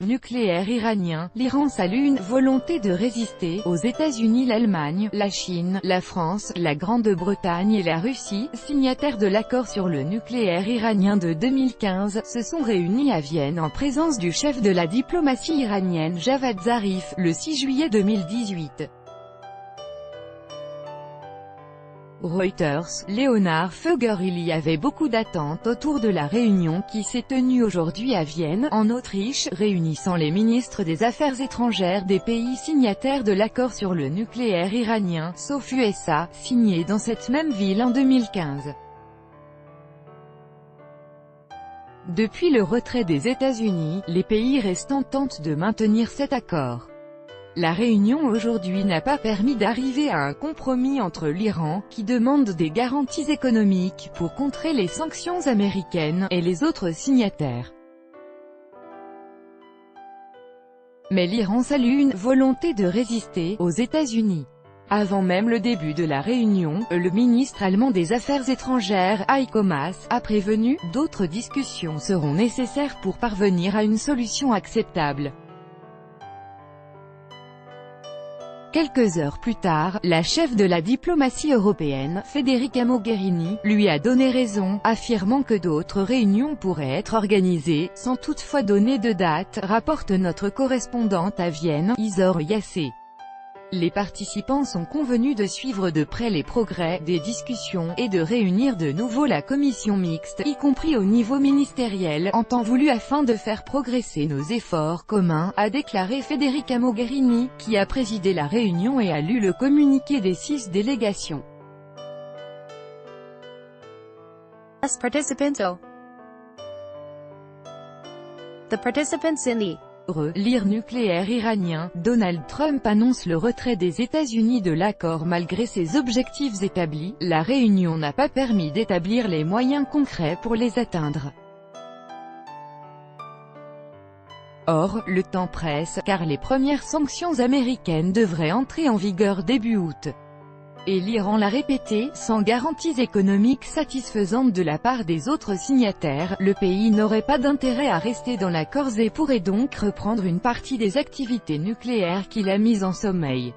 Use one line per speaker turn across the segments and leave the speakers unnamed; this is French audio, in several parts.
Nucléaire iranien, l'Iran salue une volonté de résister aux États-Unis. L'Allemagne, la Chine, la France, la Grande-Bretagne et la Russie, signataires de l'accord sur le nucléaire iranien de 2015, se sont réunis à Vienne en présence du chef de la diplomatie iranienne Javad Zarif, le 6 juillet 2018. Reuters, Leonhard Fugger. Il y avait beaucoup d'attentes autour de la réunion qui s'est tenue aujourd'hui à Vienne, en Autriche, réunissant les ministres des Affaires étrangères des pays signataires de l'accord sur le nucléaire iranien, sauf USA, signé dans cette même ville en 2015. Depuis le retrait des États-Unis, les pays restants tentent de maintenir cet accord. La réunion aujourd'hui n'a pas permis d'arriver à un compromis entre l'Iran, qui demande des garanties économiques pour contrer les sanctions américaines, et les autres signataires. Mais l'Iran salue une volonté de résister aux États-Unis. Avant même le début de la réunion, le ministre allemand des Affaires étrangères, Heiko Maas, a prévenu « D'autres discussions seront nécessaires pour parvenir à une solution acceptable ». Quelques heures plus tard, la chef de la diplomatie européenne, Federica Mogherini, lui a donné raison, affirmant que d'autres réunions pourraient être organisées, sans toutefois donner de date, rapporte notre correspondante à Vienne, Izor Yassé. Les participants sont convenus de suivre de près les progrès des discussions, et de réunir de nouveau la commission mixte, y compris au niveau ministériel, en temps voulu afin de faire progresser nos efforts communs, a déclaré Federica Mogherini, qui a présidé la réunion et a lu le communiqué des 6 délégations.
The participants in the
L'IR nucléaire iranien, Donald Trump annonce le retrait des États-Unis de l'accord malgré ses objectifs établis. La réunion n'a pas permis d'établir les moyens concrets pour les atteindre. Or, le temps presse, car les premières sanctions américaines devraient entrer en vigueur début août. Et l'Iran l'a répété, sans garanties économiques satisfaisantes de la part des autres signataires, le pays n'aurait pas d'intérêt à rester dans l'accord et pourrait donc reprendre une partie des activités nucléaires qu'il a mises en sommeil.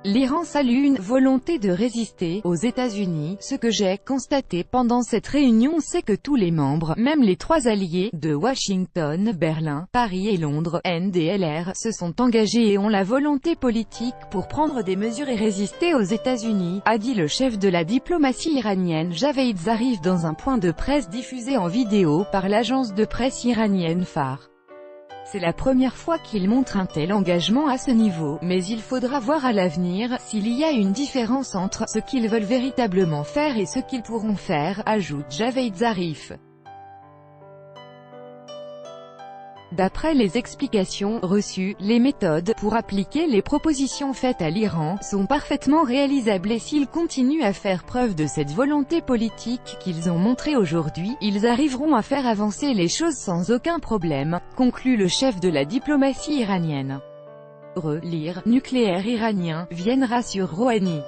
L'Iran salue une volonté de résister aux États-Unis. Ce que j'ai constaté pendant cette réunion, c'est que tous les membres, même les 3 alliés, de Washington, Berlin, Paris et Londres, NDLR, se sont engagés et ont la volonté politique pour prendre des mesures et résister aux États-Unis, a dit le chef de la diplomatie iranienne Javad Zarif dans un point de presse diffusé en vidéo par l'agence de presse iranienne Phare. C'est la première fois qu'il montre un tel engagement à ce niveau, mais il faudra voir à l'avenir s'il y a une différence entre ce qu'ils veulent véritablement faire et ce qu'ils pourront faire, ajoute Javad Zarif. D'après les explications reçues, les méthodes pour appliquer les propositions faites à l'Iran sont parfaitement réalisables et s'ils continuent à faire preuve de cette volonté politique qu'ils ont montrée aujourd'hui, ils arriveront à faire avancer les choses sans aucun problème, conclut le chef de la diplomatie iranienne. L'IR nucléaire iranien, Vienne rassure Rouhani.